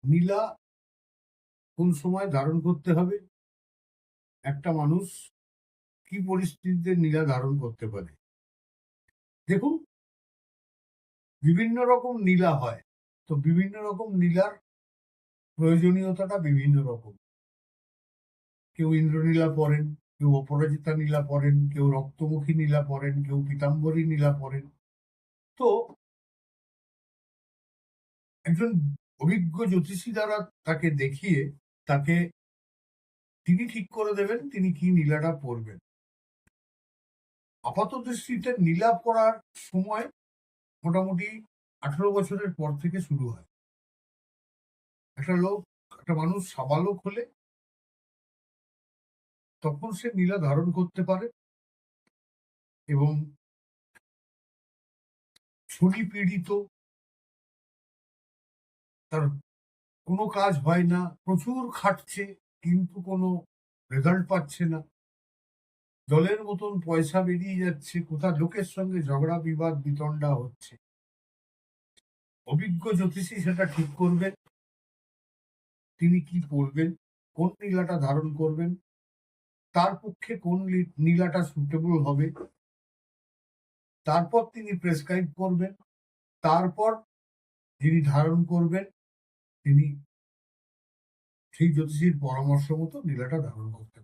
নীলা কোন সময় ধারণ করতে হবে, একটা মানুষ কি পরিস্থিতিতে নীলা ধারণ করতে পারে। দেখুন, বিভিন্ন রকম নীলা হয়, তো বিভিন্ন রকম নীলার প্রয়োজনীয়তাটা বিভিন্ন রকম। কেউ ইন্দ্রনীলা পরেন, কেউ অপরাজিতা নীলা পরেন, কেউ রক্তমুখী নীলা পরেন, কেউ পীতাম্বরী নীলা পরেন। তো একজন অভিজ্ঞ জ্যোতিষী দ্বারা তাকে দেখিয়ে তাকে তিনি ঠিক করে দেবেন তিনি কি নীলাটা পরবেন। আপাত দৃষ্টিতে নীলা পরার সময় মোটামুটি 18 বছরের পর থেকে শুরু হয়। একটা মানুষ সাবালক হলে তখন সে নীলা ধারণ করতে পারে, এবং শনি পীড়িত, তার কোনো কাজ হয় না, প্রচুর খাটছে কিন্তু কোনো রেজাল্ট পাচ্ছে না, জলের মতন পয়সা বেরিয়ে যাচ্ছে, কোথা লোকের সঙ্গে ঝগড়া বিবাদ বিতণ্ডা হচ্ছে। অভিজ্ঞ জ্যোতিষী সেটা ঠিক করবেন তিনি কি পরবেন, কোন নীলাটা ধারণ করবেন, তার পক্ষে কোন নীলাটা সুটেবল হবে, তারপর তিনি প্রেসক্রাইব করবেন। তারপর যিনি ধারণ করবেন তিনি সেই জ্যোতিষীর পরামর্শ মতো নীলাটা ধারণ করতে